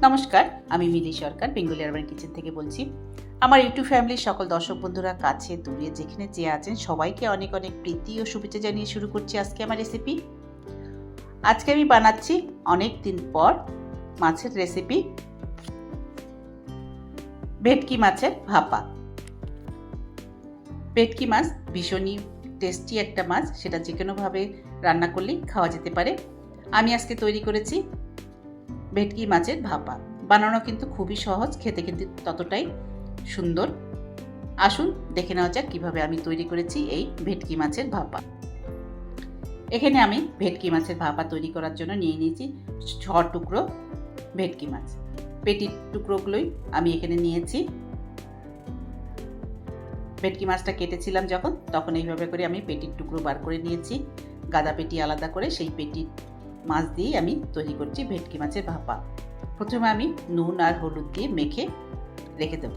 নমস্কার, আমি মিলি সরকার Bengali urban kitchen থেকে বলছি। আমার ইউটিউব ফ্যামিলির সকল দর্শক বন্ধুরা কাছে দূরে যেখানে যে আছেন সবাইকে অনেক অনেক প্রীতি ও শুভেচ্ছা জানিয়ে শুরু করছি আজকে আমার রেসিপি। আজকে আমি বানাচ্ছি অনেক দিন পর মাছের রেসিপি, ভেটকি মাছের ভাপা। ভেটকি মাছ ভীষণই টেস্টি একটা মাছ, সেটা যে কোনোভাবে রান্না করলেই খাওয়া যেতে পারে। আমি আজকে তৈরি করেছি ভেটকি মাছের ভাপা। বানানো কিন্তু খুবই সহজ, খেতে কিন্তু ততটাই সুন্দর। আসুন দেখে নেওয়া যাক কীভাবে আমি তৈরি করেছি এই ভেটকি মাছের ভাপা। এখানে আমি ভেটকি মাছের ভাপা তৈরি করার জন্য নিয়ে নিয়েছি 6 টুকরো ভেটকি মাছ। পেটির টুকরোগুলোই আমি এখানে নিয়েছি। ভেটকি মাছটা কেটেছিলাম তখন এইভাবে করে আমি পেটির টুকরো বার করে নিয়েছি। গাদা পেটি আলাদা করে সেই পেটির মাছ দিয়েই আমি তৈরি করছি ভেটকি মাছের ভাপা। প্রথমে আমি নুন আর হলুদ দিয়ে মেখে রেখে দেব।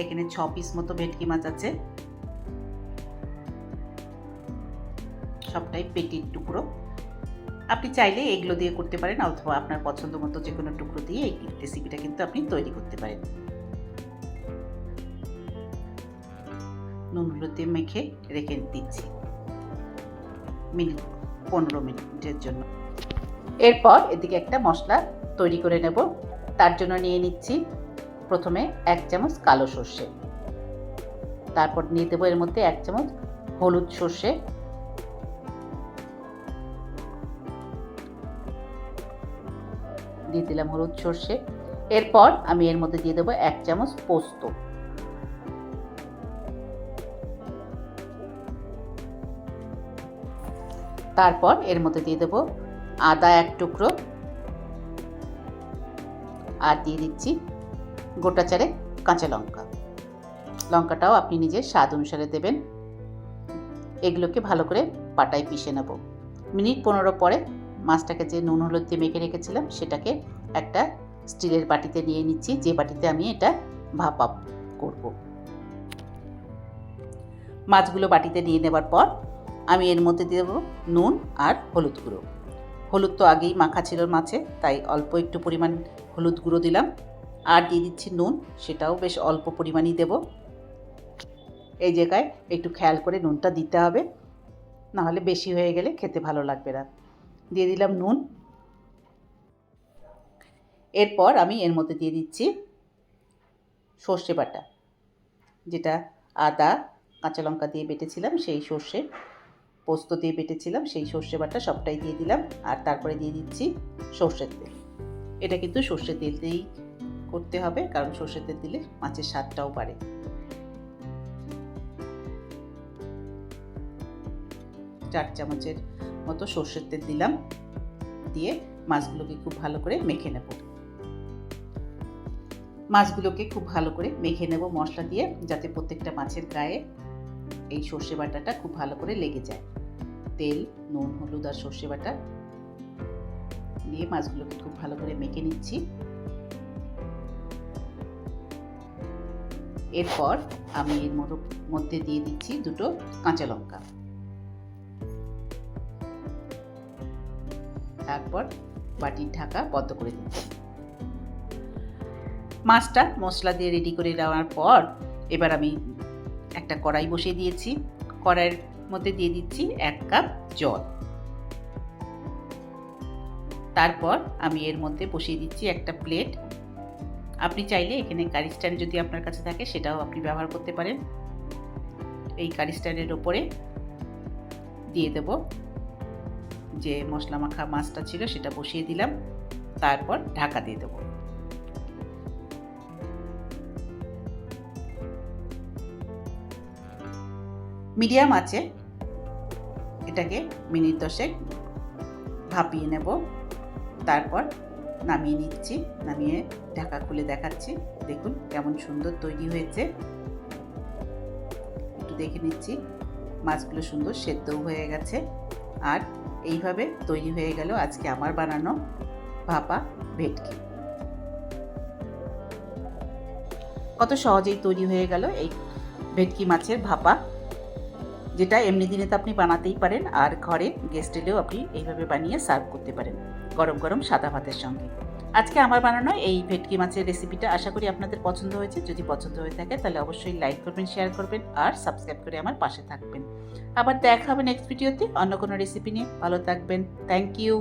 এখানে 6 পিস মতো ভেটকি মাছ আছে, সবটাই পেটির টুকরো। আপনি চাইলে এগুলো দিয়ে করতে পারেন, অথবা আপনার পছন্দ মতো যে কোনো টুকরো দিয়ে এই রেসিপিটা কিন্তু আপনি তৈরি করতে পারেন। নুন হলুদ দিয়ে মেখে রেখে দিচ্ছি 15 মিনিটের জন্য। এরপর এদিকে একটা মশলা তৈরি করে নেব। তার জন্য নিয়ে নিচ্ছি প্রথমে 1 চামচ কালো সর্ষে, তারপর নিয়ে দেবো এর মধ্যে 1 চামচ হলুদ সর্ষে, দিয়ে দিলাম হলুদ সর্ষে। এরপর আমি এর মধ্যে দিয়ে দেবো 1 চামচ পোস্ত, তারপর এর মধ্যে দিয়ে দেবো আদা 1 টুকরো, আর দিয়ে দিচ্ছি গোটা 4 কাঁচা লঙ্কা। লঙ্কাটাও আপনি নিজের স্বাদ অনুসারে দেবেন। এগুলোকে ভালো করে পাটায় পিষে নেব। মিনিট 15 পরে মাছটাকে যে নুন হলুদ দিয়ে মেখে রেখেছিলাম সেটাকে একটা স্টিলের বাটিতে নিয়ে নিচ্ছি, যে বাটিতে আমি এটা ভাপা করব। মাছগুলো বাটিতে নিয়ে নেবার পর আমি এর মধ্যে দিয়ে দেবো নুন আর হলুদ গুঁড়ো। হলুদ তো আগেই মাখা ছিল মাছে, তাই অল্প একটু পরিমাণ হলুদ গুঁড়ো দিলাম। আর দিয়ে দিচ্ছি নুন, সেটাও বেশ অল্প পরিমাণই দেব। এই জায়গায় একটু খেয়াল করে নুনটা দিতে হবে, নাহলে বেশি হয়ে গেলে খেতে ভালো লাগবে না। দিয়ে দিলাম নুন। এরপর আমি এর মধ্যে দিয়ে দিচ্ছি সর্ষে বাটা, যেটা আদা কাঁচা লঙ্কা দিয়ে বেটেছিলাম, সেই সর্ষে, পোস্ত দিয়ে বেটেছিলাম সেই সর্ষে বাটা সবটাই দিয়ে দিলাম। আর তারপরে দিয়ে দিচ্ছি সর্ষের তেল। এটা কিন্তু সর্ষের তেল দিয়েই করতে হবে, কারণ সর্ষের তেল দিলে মাছের স্বাদটাও বাড়ে। চার চামচের মতো সর্ষের তেল দিলাম, দিয়ে মাছগুলোকে খুব ভালো করে মেখে নেব। মাছগুলোকে খুব ভালো করে মেখে নেব মশলা দিয়ে, যাতে প্রত্যেকটা মাছের গায়ে এই সর্ষে বাটাটা খুব ভালো করে লেগে যায়। তেল, নুন, হলুদ আর সর্ষে বাটা দিয়ে মাছগুলোকে খুব ভালো করে মেখে নিচ্ছি। এরপর আমি এর মধ্যে দিয়ে দিচ্ছি 2টো কাঁচা লঙ্কা, তারপর বাটির ঢাকা বন্ধ করে দিচ্ছি। মাছটা মশলা দিয়ে রেডি করে দেওয়ার পর এবার আমি একটা কড়াই বসিয়ে দিয়েছি। কড়াইয়ের মধ্যে দিয়ে দিচ্ছি 1 কাপ জল। তারপর আমি এর মধ্যে বসিয়ে দিচ্ছি একটা প্লেট। আপনি চাইলে এখানে কারি স্ট্যান্ড যদি আপনার কাছে থাকে সেটাও আপনি ব্যবহার করতে পারেন। এই কারি স্ট্যান্ডের ওপরে দিয়ে দেব যে মশলা মাখা মাছটা ছিল সেটা বসিয়ে দিলাম, তারপর ঢাকা দিয়ে দেব। মিডিয়াম আঁচে এটাকে মিনিট 10 ভাপিয়ে নেব। তারপর নামিয়ে নিচ্ছি, নামিয়ে ঢাকা খুলে দেখাচ্ছি। দেখুন কেমন সুন্দর তৈরি হয়েছে। একটু দেখে নিচ্ছি, মাছগুলো সুন্দর সেদ্ধও হয়ে গেছে। আর এইভাবে তৈরি হয়ে গেল আজকে আমার বানানো ভাপা ভেটকি। কত সহজেই তৈরি হয়ে গেল এই ভেটকি মাছের ভাপা। যেটা এমনি দিনে তো আপনি বানাতেই পারেন, আর ঘরে গেস্ট এলেও আপনি এইভাবে বানিয়ে সার্ভ করতে পারেন গরম গরম সাদা ভাতের সঙ্গে। আজকে আমার বানানো এই ভেটকি মাছের রেসিপিটা আশা করি আপনাদের পছন্দ হয়েছে। যদি পছন্দ হয়ে থাকে তাহলে অবশ্যই লাইক করবেন, শেয়ার করবেন আর সাবস্ক্রাইব করে আমার পাশে থাকবেন। আবার দেখা হবে নেক্সট ভিডিওতে অন্য কোনো রেসিপি নিয়ে। ভালো থাকবেন। Thank you.